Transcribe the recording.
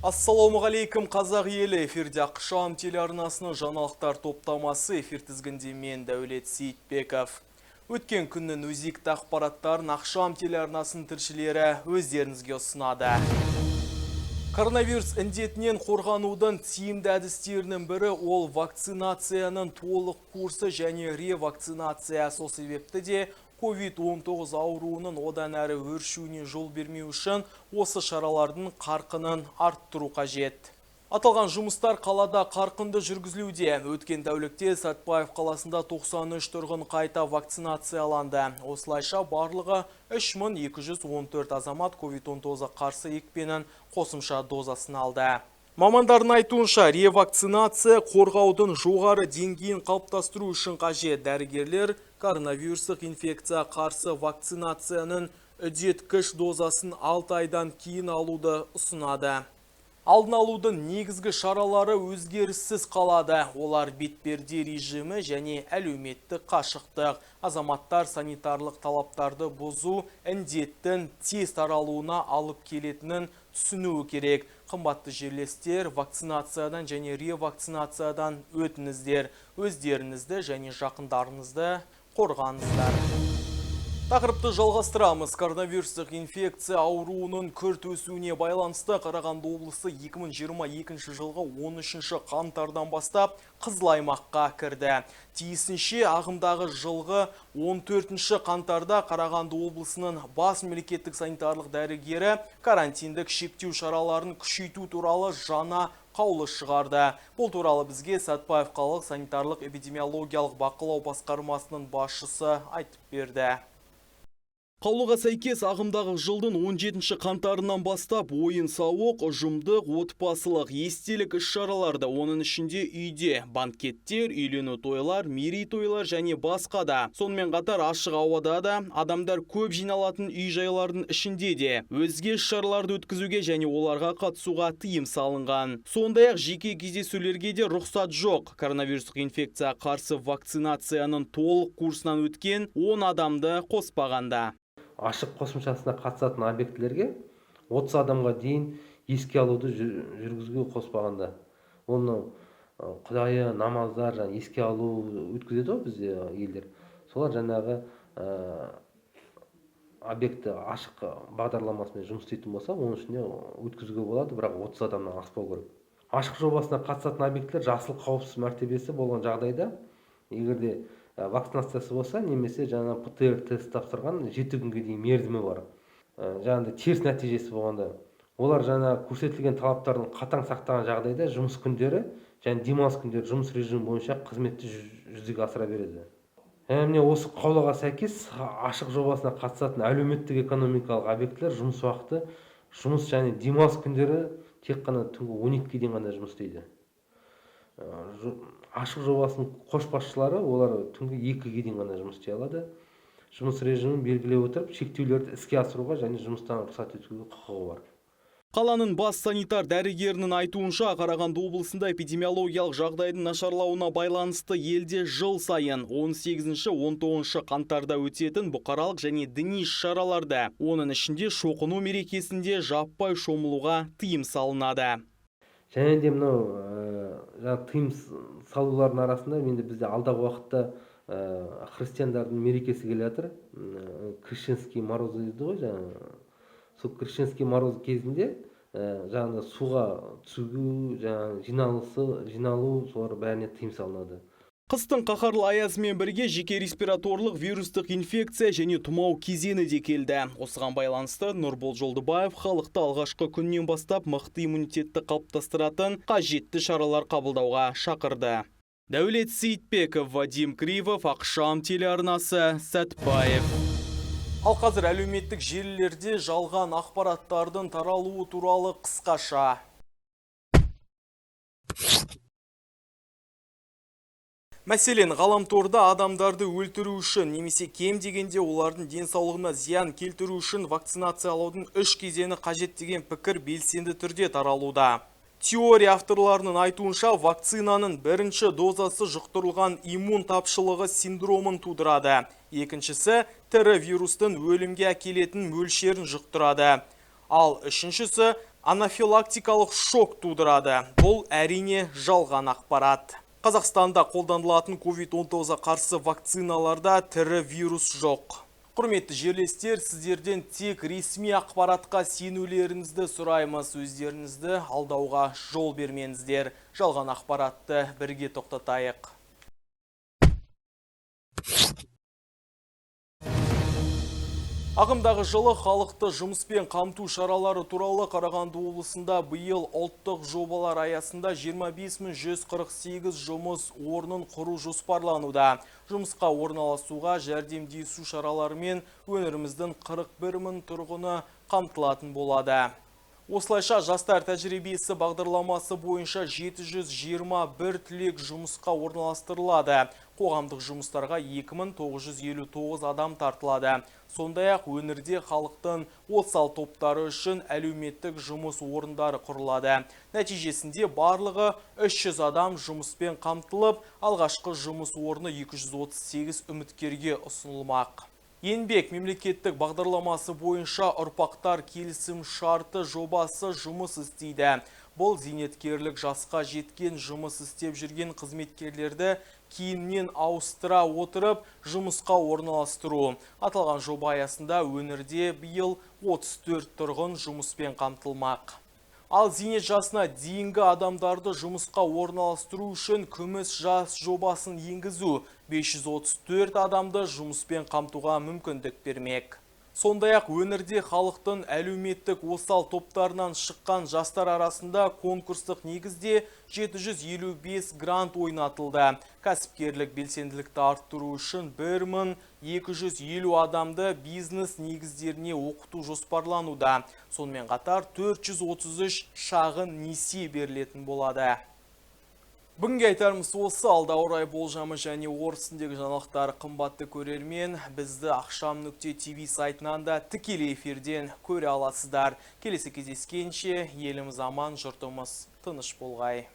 Ассалаумағалейкум қазақ елі, эфирде Ақшам телеарнасының жаңалықтар топтамасы, эфир тізгінде мен Дәулет Сейітбеков. Өткен күннің өзекті ақпараттарын Ақшам телеарнасының тілшілері өздеріңізге ұсынады. Коронавирус індетінен қорғанудың тиімді әдістерінің бірі ол вакцинацияның толық курсы және ревакцинация. Сол себепті де COVID-19 ауруының одан әрі өршуіне жол бермеу үшін осы шаралардың қарқынын арттыру қажет. Аталған жұмыстар қалада қарқынды жүргізілуде. Өткен тәулікте Сәтпаев қаласында 93 тұрғын қайта вакцинацияланды. Осылайша барлығы 3214 азамат COVID-19 қарсы екпенің қосымша дозасын алды. Мамандардың айтуынша, ревакцинация қорғаудың жоғары деңгейін қалыптастыру үшін қажет. Дәрігерлер коронавирустық инфекция қарсы вакцинацияның үдеткіш дозасын 6 айдан кейін алуды ұсынады. Алдын алудың негізгі шаралары өзгеріссіз қалады. Олар бетперде режимі және әлеуметтік қашықтық. Азаматтар санитарлық талаптарды бұзу індеттің тез таралуына алып келетінін түсінуі керек. Қымбатты жерлестер, вакцинациядан және ревакцинациядан өтіңіздер. Өздеріңізді және жақындарыңызды қорғаңыздар. Тақырыпты жалғастырамыз. Коронавирустық инфекция ауруының күрт өсуіне байланысты Қарағанды облысы 2022 жылғы 13 қаңтардан бастап қызыл аймаққа кірді. Тиісінше ағымдағы жылғы 14 қаңтарда Қарағанды облысының бас мемлекеттік санитарлық дәрігері карантиндік шектеу шараларын күшейту туралы жаңа қаулы шығарды. Бұл туралы бізге Сәтпаев қалалық санитарлық эпидемиологиялық бақылау басқармасының басшысы айтып берді. Қаулыға сәйкес ағымдағы жылдың 17 қаңтарынан бастап ойын-сауық, ұжымдық, отбасылық, естелік іс-шараларды, оның ішінде үйде, банкеттер, үйлену тойлар, мерейтойлар және басқа да. Сонымен қатар ашық ауада да, адамдар көп жиналатын үй-жайлардың ішінде де өзге іс-шараларды өткізуге және оларға қатысуға тыйым салынған. Сондай-ақ жеке кездесулерге де рұқсат жоқ. Коронавирустық инфекция қарсы вакцинацияның толық курсынан өткен 10 адамды қоспағанда. Ашық қосымшасына қатысатын объектілерге 30 адамға дейін еске алуды жүргізуге қоспағанда. Оны құдайы, намаздар, еске алу өткізеді ғой бізде елдер. Солар жаңағы объекті ашық бағдарламасымен жұмыс істейтін болса, оның ішіне өткізуге болады, бірақ 30 адамнан аспау керек. Ашық жобасына қатысатын объектілер жасыл қауіпсіз мәртебесі болған жағдайда, егерде вакцинациясы болса, немесе жаңа ПТР тест тапсырған 7 күнге дейін мерзімі бар. Жаңағыдай теріс нәтижесі болғанда, олар жаңа көрсетілген талаптарын қатаң сақтаған жағдайда жұмыс күндері және демалыс күндері жұмыс режимі бойынша қызметті жүзеге асыра береді. Міне осы қаулыға сәйкес ашық жобасына қатысатын әлеуметтік экономикалық объектілер жұмыс уақыты, жұмыс және демалыс күндері тек қана түнгі 12-ге дейін ғана жұмыс істейді. Ашық жобасының қосбасшылары олар түнгі 2-ге дейін ғана жұмыс істей алады. Жұмыс режимін белгілей отырып, шектеулерді іске асыруға және жұмыстан рұқсат етуге құқығы бар. Қаланың бас санитар дәрігерінің айтуынша, Қарағанды облысында эпидемиологиялық жағдайдың нашарлауына байланысты елде жыл сайын 18-19 қаңтарда өтетін бұқаралық және діни шараларды, оның ішінде шоқыну мерекесінде жаппай шомылуға тыйым салынады. Және де мынау тыйым салулардың арасында бізде алдағы уақытта христиандардың мерекесі келе жатыр. Крещенский мороз дейді ғой, жаңа. Сол крещенский мороз кезінде жаңа суға түсуге, жиналу, солар бәріне тыйым салынады. Қыстың қаһарлы аязымен бірге жеке респираторлық вирустық инфекция және тұмау кезеңі де келді. Осыған байланысты Нұрбол Жолдыбаев халықты алғашқы күннен бастап мықты иммунитетті қалыптастыратын қажетті шаралар қабылдауға шақырды. Дәулет Сейітбеков, Вадим Кривов, Ақшам телеарнасы, Сәтпаев. Ал қазір әлеуметтік желілерде жалған ақпараттардың таралуы туралы қысқаша. Мәселен, ғаламторда адамдарды өлтіру үшін, немесе кем дегенде олардың денсаулығына зиян келтіру үшін вакцинациялаудың 3 кезеңі қажет деген пікір белсенді түрде таралуда. Теория авторларының айтуынша, вакцинаның бірінші дозасы жұқтырылған иммун тапшылығы синдромын тудырады. Екіншісі, тірі вирустың өлімге әкелетін мөлшерін жұқтырады. Ал үшіншісі, анафилактикалық шок тудырады. Бұл әрине жалған ақпарат. Қазақстанда қолданылатын COVID-19-ға қарсы вакциналарда тірі вирус жоқ. Құрметті жерлестер, сіздерден тек ресми ақпаратқа сенулеріңізді сұраймыз. Өздеріңізді алдауға жол бермеңіздер. Жалған ақпаратты бірге тоқтатайық. Ағымдағы жылы халықты жұмыспен қамту шаралары туралы Қарағанды облысында биыл ұлттық жобалар аясында 25148 жұмыс орнын құру жоспарлануда. Жұмысқа орналасуға жәрдемдесу шараларымен өңіріміздің 41 мың тұрғыны қамтылатын болады. Осылайша жастар тәжірибесі бағдарламасы бойынша 721 түлек жұмысқа орналастырылады. Қоғамдық жұмыстарға 2959 адам тартылады. Сондай-ақ өңірде халықтың осал топтары үшін әлеуметтік жұмыс орындары құрылады. Нәтижесінде барлығы 300 адам жұмыспен қамтылып, алғашқы жұмыс орны 238 үміткерге ұсынылмақ. Еңбек мемлекеттік бағдарламасы бойынша ұрпақтар келісім шарты жобасы жұмыс істейді. Бұл зейнеткерлік жасқа жеткен жұмыс істеп жүрген қызметкерлерді кейіннен ауыстыра отырып жұмысқа орналастыру. Аталған жоба аясында өңірде биыл 34 тұрғын жұмыспен қамтылмақ. Ал зейнет жасына дейінгі адамдарды жұмысқа орналастыру үшін күміс жас жобасын енгізу 534 адамды жұмыспен қамтуға мүмкіндік бермек. Сондай-ақ өңірде халықтың әлеуметтік осал топтарынан шыққан жастар арасында конкурстық негізде 755 грант ойнатылды. Кәсіпкерлік белсенділікті арттыру үшін 1250 адамды бизнес негіздеріне оқыту жоспарлануда. Сонымен қатар 433 шағын несие берілетін болады. Бүгінге айтарымыз осы. Алда орай болжамы және орыс тіліндегі жаңалықтар қымбатты көрермен, бізді Ақшам.тв сайтынан да тікелей эфирден көре аласыздар. Келесі кездескенше еліміз аман, жұртымыз тыныш болғай.